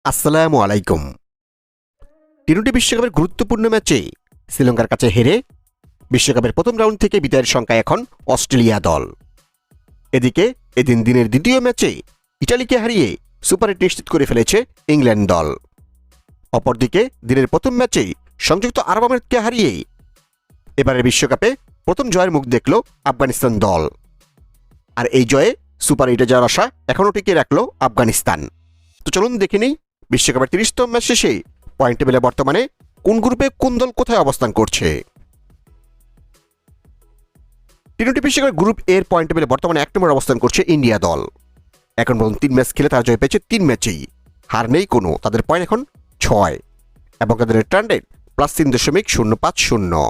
আসসালামু আলাইকুম। টি-টোয়েন্টি বিশ্বকাপের গুরুত্বপূর্ণ ম্যাচে শ্রীলঙ্কার কাছে হেরে বিশ্বকাপের প্রথম রাউন্ড থেকে বিদায়ের সংখ্যা এখন অস্ট্রেলিয়া দল। এদিকে এদিন দিনের দ্বিতীয় ম্যাচে ইটালিকে হারিয়ে সুপার এইট নিশ্চিত করে ফেলেছে ইংল্যান্ড দল। অপরদিকে দিনের প্রথম ম্যাচেই সংযুক্ত আরব আমিরাতকে হারিয়ে এবারের বিশ্বকাপে প্রথম জয়ের মুখ দেখল আফগানিস্তান দল। আর এই জয়ে সুপার এইটে যাওয়ার আশা এখনও টিকিয়ে রাখল আফগানিস্তান। তো চলুন দেখে নিই বিশ্বকাপের ৩০তম ম্যাচ শেষে পয়েন্ট টেবিলে বর্তমানে কোন গ্রুপে কোন দল কোথায় অবস্থান করছে। টি-টোয়েন্টি বিশ্বকাপের গ্রুপ এর পয়েন্ট টেবিলে বর্তমানে ১ নম্বরে অবস্থান করছে ইন্ডিয়া দল। এখন পর্যন্ত ৩ ম্যাচ খেলে তারা জয় পেয়েছে ৩ ম্যাচেই, হার নেই কোনো। তাদের পয়েন্ট এখন ৬ এবং তাদের রিটার্ন রেট +৩.০৫০।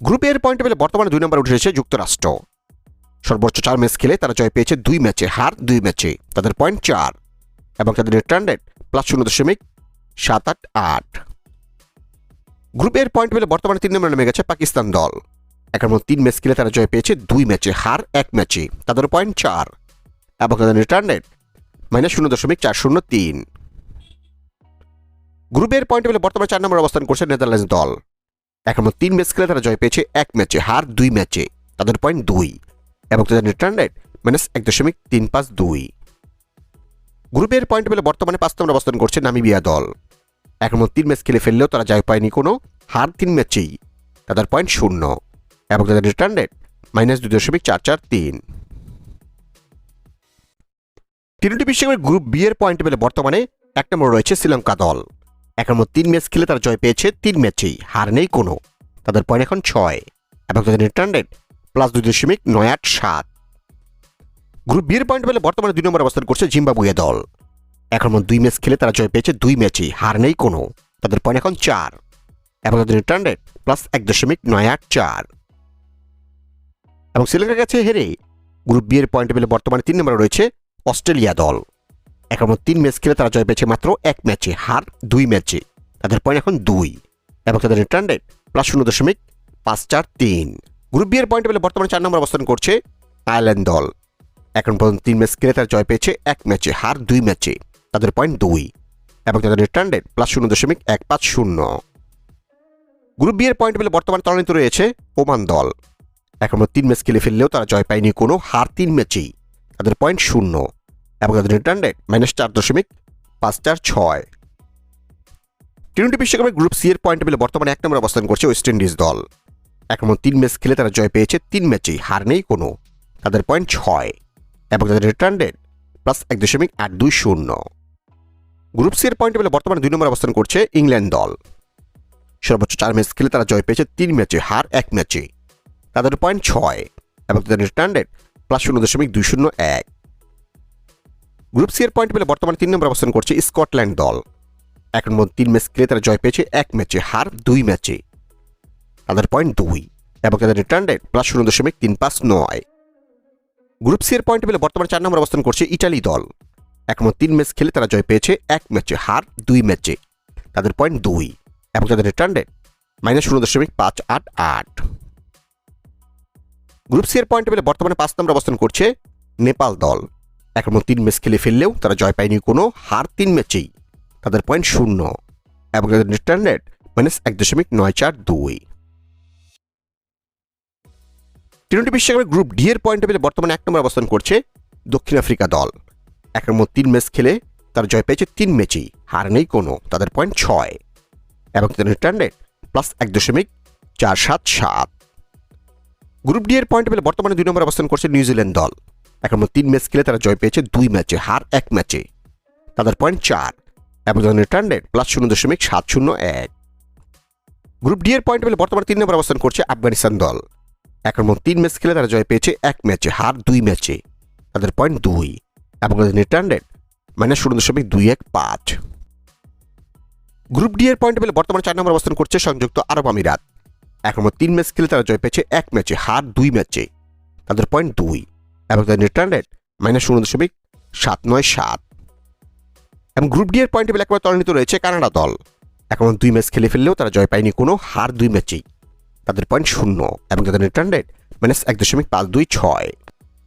গ্রুপ এর পয়েন্ট টেবিলে বর্তমানে ২ নম্বরে উঠে এসেছে যুক্তরাষ্ট্র। সর্বোচ্চ ৪ ম্যাচ খেলে তারা জয় পেয়েছে ২ ম্যাচে, হার ২ ম্যাচে। তাদের পয়েন্ট ৪ এবং তাদের রিটার্ন রেট +০.৭৮৮। গ্রুপের পয়েন্ট পেলে বর্তমানে ৩ নম্বরে নেমে গেছে পাকিস্তান দল। এখন ৩ ম্যাচ খেলে তারা জয় পেয়েছে ২ ম্যাচে, হার ১ ম্যাচে। তাদের পয়েন্ট ৪ এবং তাদের রিটার্ন রেট -০.৪০৩। গ্রুপের পয়েন্ট পেলে বর্তমানে ৪ নম্বরে অবস্থান করছে নেদারল্যান্ডস দল। এখন ৩ ম্যাচ খেলে তারা জয় পেয়েছে ১ ম্যাচে, হার ২ ম্যাচে। তাদের পয়েন্ট ২ এবং তাদের রিটার্ন রেট -১.৩৫২। গ্রুপের পয়েন্ট পেলে বর্তমানে ৫ নম্বরে অবস্থান করছে নামিবিয়া দল। এখন ৩ ম্যাচ খেলে ফেললেও তারা জয় পায়নি কোনো, হার ৩ ম্যাচেই। তাদের পয়েন্ট ০ এবং তাদের রিটার্ন রেট -২.৪৪৩। টি-টোয়েন্টি বিশ্বকাপের গ্রুপ বি এর পয়েন্ট পেলে বর্তমানে ১ নম্বরে রয়েছে শ্রীলঙ্কা দল। এখন ৩ ম্যাচ খেলে তারা জয় পেয়েছে ৩ ম্যাচেই, হার নেই কোনো। তাদের পয়েন্ট এখন ৬ এবং তাদের রিটার্ন রেট +২.৯৮৭। গ্রুপ বি এর পয়েন্ট পেলে বর্তমানে ২ নম্বরে অবস্থান করছে জিম্বাবুয়ে দল। এখন ২ ম্যাচ খেলে তারা জয় পেয়েছে ২ ম্যাচেই, হার নেই কোনো। তাদের পয়েন্ট এখন ৪ এবং তাদের রিটার্ন রেট +১.৯৮৪। এবং শ্রীলঙ্কার কাছে হেরে গ্রুপ বি এর পয়েন্ট পেলে বর্তমানে ৩ নম্বরে রয়েছে অস্ট্রেলিয়া দল। এখন ৩ ম্যাচ খেলে তারা জয় পেয়েছে মাত্র ১ ম্যাচে, হার ২ ম্যাচে। তাদের পয়েন্ট এখন ২ এবং তাদের রিটার্ন রেট +০.৫৪৩। গ্রুপ বি এর পয়েন্ট পেলে বর্তমানে ৪ নম্বরে অবস্থান করছে আয়ারল্যান্ড দল। এখন পর্যন্ত ৩ ম্যাচ খেলে তারা জয় পেয়েছে ১ ম্যাচে, হার ২ ম্যাচে। তাদের পয়েন্ট ২ এবং তাদের রিটার্ন রেট +০.১৫০। গ্রুপ বি এর পয়েন্ট পেলে বর্তমানে ত্বরান্বিত রয়েছে ওমান দল। এখন ৩ ম্যাচ খেলে ফেললেও তারা জয় পায়নি কোনো, হার ৩ ম্যাচেই। তাদের পয়েন্ট ০ এবং তাদের রিটার্ন রেট -৪.৫৪৬। টি-টোয়েন্টি বিশ্বকাপের গ্রুপ সি এর পয়েন্ট পেলে বর্তমানে ১ নম্বরে অবস্থান করছে ওয়েস্ট ইন্ডিজ দল। এখন ৩ ম্যাচ খেলে তারা জয় পেয়েছে ৩ ম্যাচেই, হার নেই কোনো। তাদের পয়েন্ট ৬ এবং তাদের রিটার্ন রেট +১.৮২০। গ্রুপ সি এর পয়েন্ট পেলে বর্তমানে ২ নম্বরে অবস্থান করছে ইংল্যান্ড দল। সর্বোচ্চ ৪ ম্যাচ খেলে তারা জয় পেয়েছে ৩ ম্যাচে, হার ১ ম্যাচে। তাদের পয়েন্ট ৬ এবং তাদের রিটার্ন রেট +০.২০১। গ্রুপ সি এর পয়েন্ট পেলে বর্তমানে ৩ নম্বরে অবস্থান করছে স্কটল্যান্ড দল। এখন ৩ ম্যাচ খেলে তারা জয় পেয়েছে ১ ম্যাচে, হার ২ ম্যাচে। তাদের পয়েন্ট ২ এবং তাদের রিটার্ন রেট +০.৩৫৯। গ্রুপ সি এর পয়েন্ট পেলে বর্তমানে ৪ নম্বরে অবস্থান করছে ইটালি দল। এখন ৩ ম্যাচ খেলে তারা জয় পেয়েছে ১ ম্যাচে, হার ২ ম্যাচে। তাদের পয়েন্ট ২ এবং তাদের রিটার্ন রেট -০.৫৮৮। গ্রুপ সি এর পয়েন্ট পেলে বর্তমানে ৫ নম্বরে অবস্থান করছে নেপাল দল। এখন ৩ ম্যাচ খেলে ফেললেও তারা জয় পায়নি কোনো, হার ৩ ম্যাচেই। তাদের পয়েন্ট ০ এবং তাদের রিটার্ন রেট -১.৯৪২। টি-টোয়েন্টি বিশ্বকাপের গ্রুপ ডি এর পয়েন্ট পেলে বর্তমানে ১ নম্বরে অবস্থান করছে দক্ষিণ আফ্রিকা দল। এখন ৩ ম্যাচ খেলে তারা জয় পেয়েছে ৩ ম্যাচেই, হার নেই কোনো। তাদের পয়েন্ট ৬ এবং তাদের রিটার্ন রেট +১.৪৭৭। গ্রুপ ডি এর পয়েন্ট পেলে বর্তমানে ২ নম্বরে অবস্থান করছে নিউজিল্যান্ড দল। এখন ৩ ম্যাচ খেলে তারা জয় পেয়েছে ২ ম্যাচে, হার ১ ম্যাচে। তাদের পয়েন্ট ৪ এবং তাদের রিটার্ন রেট +০.৭০১। গ্রুপ ডি এর পয়েন্ট পেলে বর্তমানে ৩ নম্বরে অবস্থান করছে আফগানিস্তান দল। এখন ৩ ম্যাচ খেলে তারা জয় পেয়েছে ১ ম্যাচে, হার ২ ম্যাচে। তাদের পয়েন্ট ২ এবং তাদের রিটার্ন রেট -০.২১৫। গ্রুপ ডি এর পয়েন্ট পেলে বর্তমানে ৪ নম্বরে অবস্থান করছে সংযুক্ত আরব আমিরাত। এখন ৩ ম্যাচ খেলে তারা জয় পেয়েছে ১ ম্যাচে, হার ২ ম্যাচে। তাদের পয়েন্ট ২ এবং তাদের রিটার্ন রেট -০.৭৯৭। এবং গ্রুপ ডি এর পয়েন্ট পেলে একবার ত্বরান্বিত রয়েছে কানাডা দল। এখন ২ ম্যাচ খেলে ফেললেও তারা জয় পায়নি কোনো, হার ২ ম্যাচেই। তাদের পয়েন্ট ০ এবং তাদের রিটার্ন রেট -১.৫২৬।